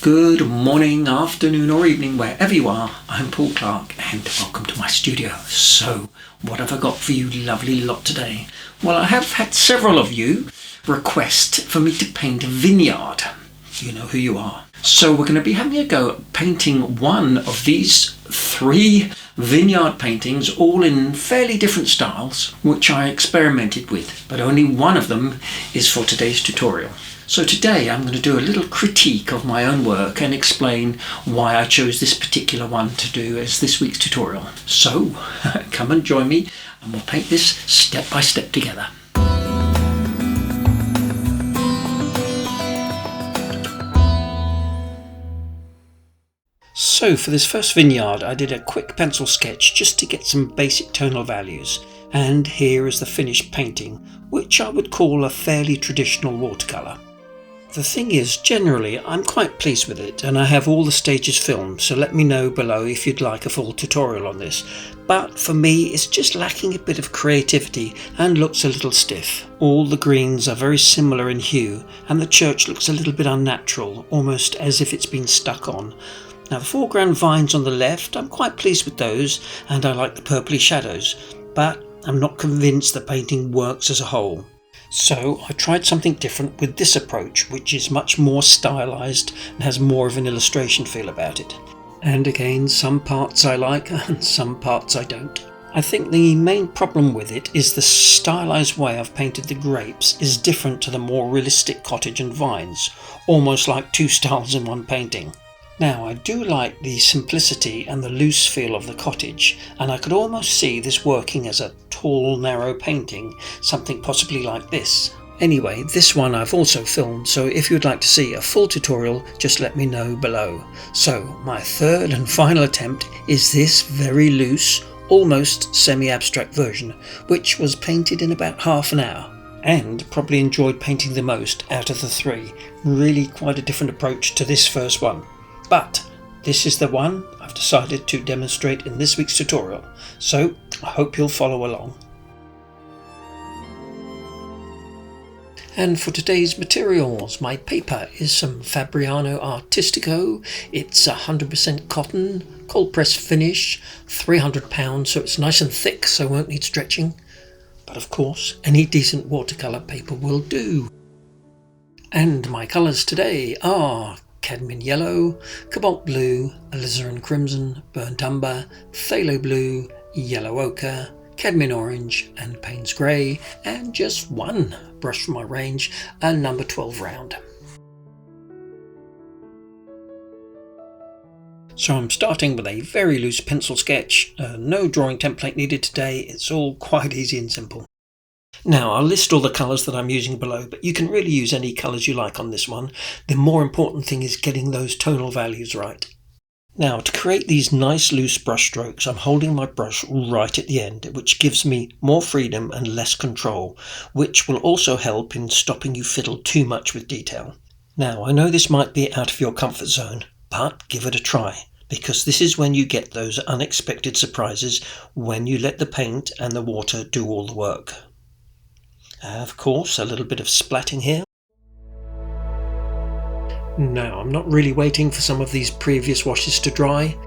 Good morning, afternoon or evening, wherever you are. I'm Paul Clark and welcome to my studio. So, what have I got for you lovely lot today? Well, I have had several of you request for me to paint Vineyard. You know who you are. So we're going to be having a go at painting one of these three Vineyard paintings, all in fairly different styles, which I experimented with, but only one of them is for today's tutorial. So today I'm going to do a little critique of my own work and explain why I chose this particular one to do as this week's tutorial. So come and join me and we'll paint this step by step together. So for this first Vineyard I did a quick pencil sketch just to get some basic tonal values, and here is the finished painting, which I would call a fairly traditional watercolour. The thing is, generally I'm quite pleased with it and I have all the stages filmed, so let me know below if you'd like a full tutorial on this. But for me it's just lacking a bit of creativity and looks a little stiff. All the greens are very similar in hue and the church looks a little bit unnatural, almost as if it's been stuck on. Now the foreground vines on the left, I'm quite pleased with those and I like the purpley shadows, but I'm not convinced the painting works as a whole. So I tried something different with this approach, which is much more stylized and has more of an illustration feel about it. And again, some parts I like and some parts I don't. I think the main problem with it is the stylized way I've painted the grapes is different to the more realistic cottage and vines, almost like two styles in one painting. Now I do like the simplicity and the loose feel of the cottage, and I could almost see this working as a tall, narrow painting, something possibly like this. Anyway, this one I've also filmed, so if you'd like to see a full tutorial, just let me know below. So my third and final attempt is this very loose, almost semi-abstract version, which was painted in about half an hour. And probably enjoyed painting the most out of the three. Really quite a different approach to this first one. But this is the one I've decided to demonstrate in this week's tutorial, so I hope you'll follow along. And for today's materials, my paper is some Fabriano Artistico. It's 100% cotton, cold press finish, £300, so it's nice and thick, so it won't need stretching. But of course, any decent watercolour paper will do. And my colours today are cadmium yellow, cobalt blue, alizarin crimson, burnt umber, phthalo blue, yellow ochre, cadmium orange and Payne's grey, and just one brush from my range, a number 12 round. So I'm starting with a very loose pencil sketch, no drawing template needed today, it's all quite easy and simple. Now I'll list all the colours that I'm using below, but you can really use any colours you like on this one. The more important thing is getting those tonal values right. Now to create these nice loose brush strokes, I'm holding my brush right at the end, which gives me more freedom and less control, which will also help in stopping you fiddle too much with detail. Now I know this might be out of your comfort zone, but give it a try, because this is when you get those unexpected surprises when you let the paint and the water do all the work. Of course, a little bit of splatting here. Now, I'm not really waiting for some of these previous washes to dry.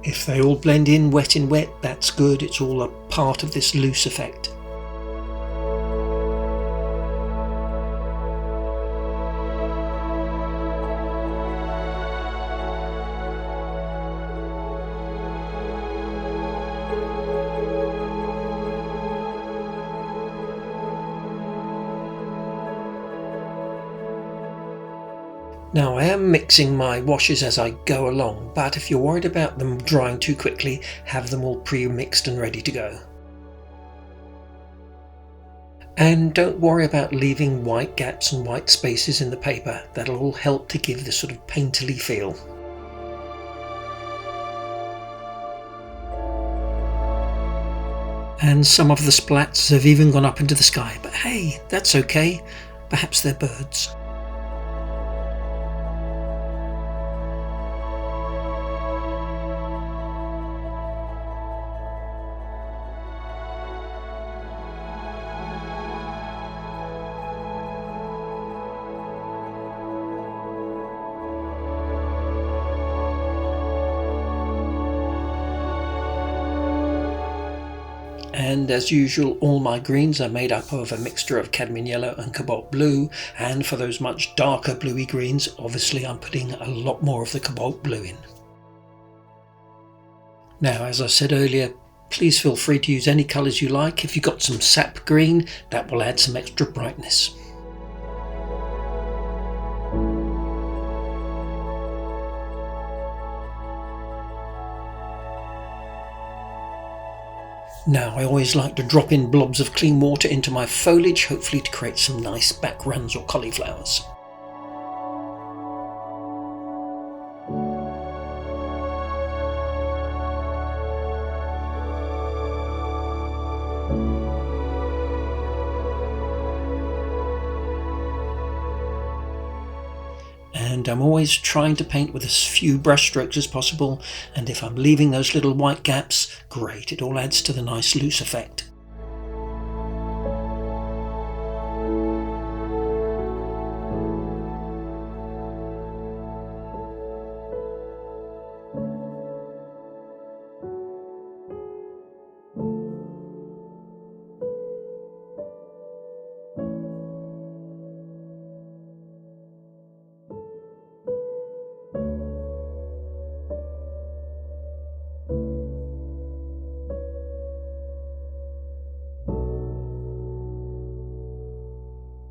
If they all blend in wet, that's good. It's all a part of this loose effect. Now I am mixing my washes as I go along, but if you're worried about them drying too quickly, have them all pre-mixed and ready to go. And don't worry about leaving white gaps and white spaces in the paper, that'll all help to give this sort of painterly feel. And some of the splats have even gone up into the sky, but hey, that's okay, perhaps they're birds. And as usual, all my greens are made up of a mixture of cadmium yellow and cobalt blue, and for those much darker bluey greens, obviously I'm putting a lot more of the cobalt blue in. Now, as I said earlier, please feel free to use any colours you like. If you've got some sap green, that will add some extra brightness. Now, I always like to drop in blobs of clean water into my foliage, hopefully to create some nice backgrounds or cauliflowers. And I'm always trying to paint with as few brush strokes as possible, and if I'm leaving those little white gaps, great, it all adds to the nice loose effect.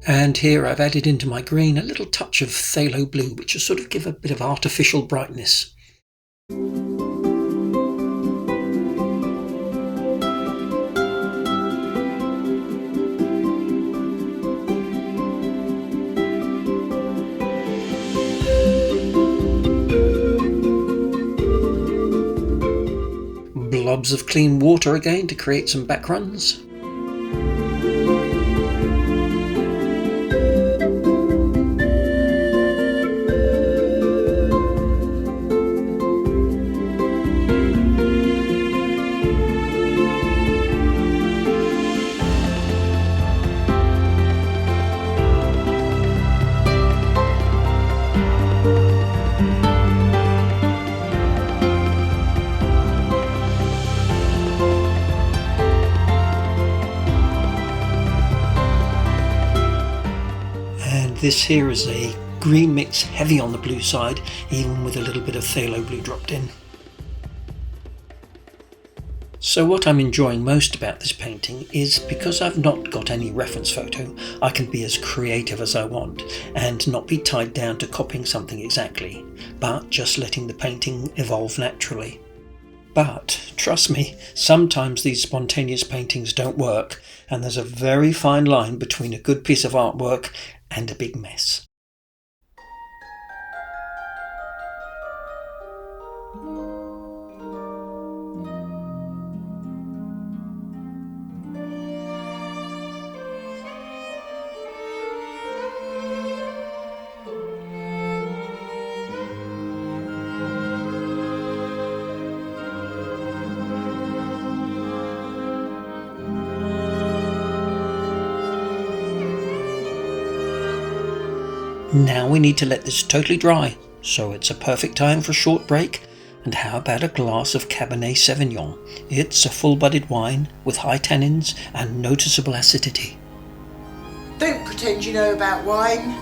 And here I've added into my green a little touch of phthalo blue, which will sort of give a bit of artificial brightness. Blobs of clean water again to create some backgrounds. This here is a green mix heavy on the blue side, even with a little bit of phthalo blue dropped in. So what I'm enjoying most about this painting is because I've not got any reference photo, I can be as creative as I want and not be tied down to copying something exactly, but just letting the painting evolve naturally. But trust me, sometimes these spontaneous paintings don't work, and there's a very fine line between a good piece of artwork and a big mess. Now we need to let this totally dry, so it's a perfect time for a short break. And how about a glass of Cabernet Sauvignon? It's a full-bodied wine with high tannins and noticeable acidity. Don't pretend you know about wine.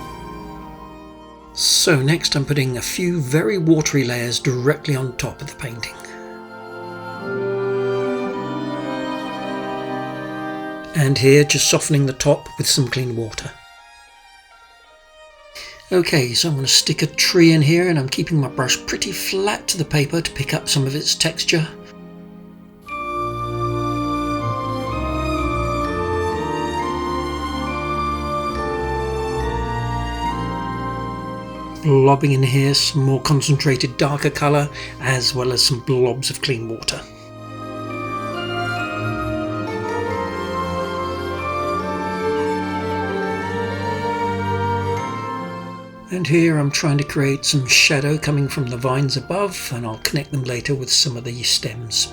So next I'm putting a few very watery layers directly on top of the painting. And here just softening the top with some clean water. Okay, so I'm going to stick a tree in here and I'm keeping my brush pretty flat to the paper to pick up some of its texture. Blobbing in here some more concentrated darker colour as well as some blobs of clean water. And here I'm trying to create some shadow coming from the vines above, and I'll connect them later with some of the stems.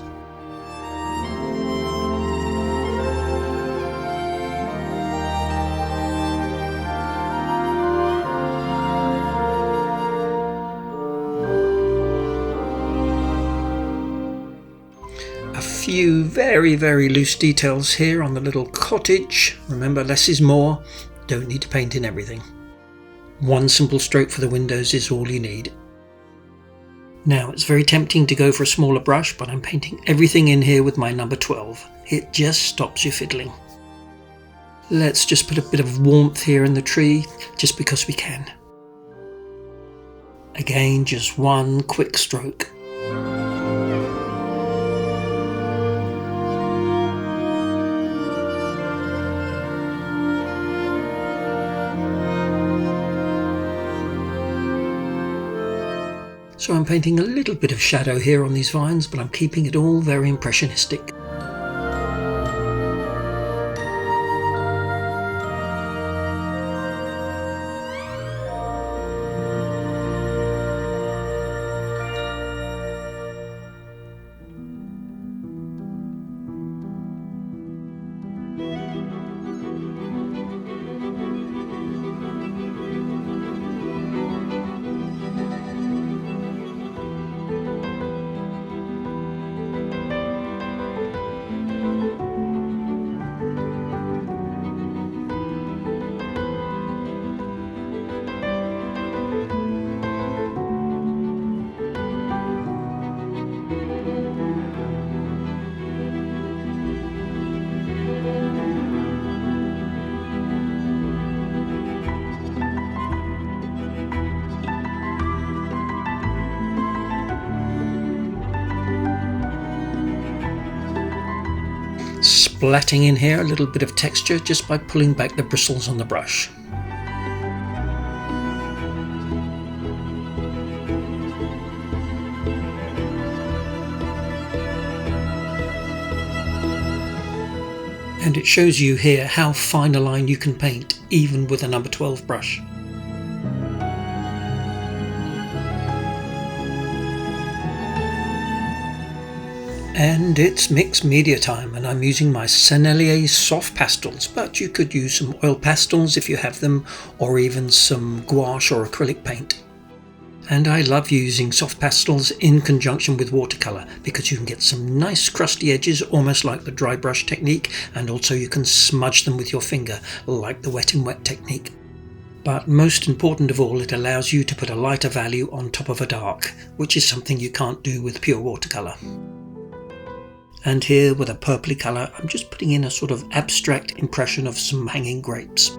A few very loose details here on the little cottage. Remember, less is more. Don't need to paint in everything. One simple stroke for the windows is all you need. Now, it's very tempting to go for a smaller brush, but I'm painting everything in here with my number 12. It just stops you fiddling. Let's just put a bit of warmth here in the tree, just because we can. Again, just one quick stroke. So I'm painting a little bit of shadow here on these vines, but I'm keeping it all very impressionistic. Splatting in here a little bit of texture just by pulling back the bristles on the brush. And it shows you here how fine a line you can paint even with a number 12 brush. And it's mixed media time, and I'm using my Sennelier soft pastels, but you could use some oil pastels if you have them, or even some gouache or acrylic paint. And I love using soft pastels in conjunction with watercolour, because you can get some nice crusty edges, almost like the dry brush technique, and also you can smudge them with your finger, like the wet in wet technique. But most important of all, it allows you to put a lighter value on top of a dark, which is something you can't do with pure watercolour. And here with a purpley colour, I'm just putting in a sort of abstract impression of some hanging grapes.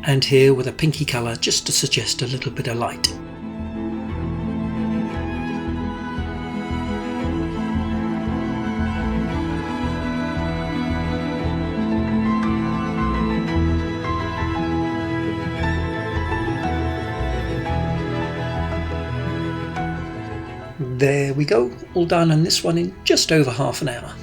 And here with a pinky colour just to suggest a little bit of light. There we go, all done on this one in just over half an hour.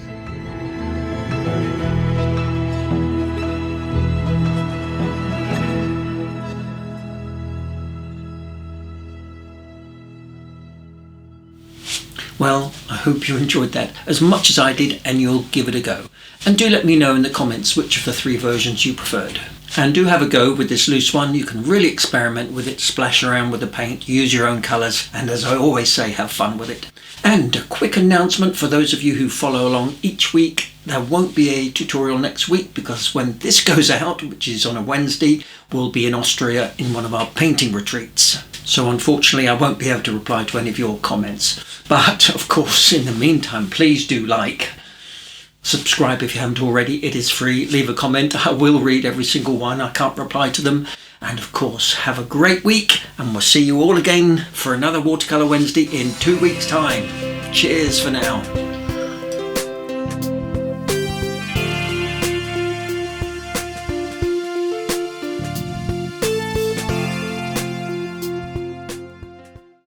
Well, I hope you enjoyed that as much as I did, and you'll give it a go. And do let me know in the comments which of the three versions you preferred. And do have a go with this loose one. You can really experiment with it, splash around with the paint, use your own colours, and as I always say, have fun with it. And a quick announcement for those of you who follow along each week. There won't be a tutorial next week because when this goes out, which is on a Wednesday, we'll be in Austria in one of our painting retreats. So unfortunately I won't be able to reply to any of your comments. But of course, in the meantime, please do like, subscribe if you haven't already, it is free, leave a comment, I will read every single one, I can't reply to them. And of course, have a great week, and we'll see you all again for another Watercolour Wednesday in 2 weeks' time. Cheers for now.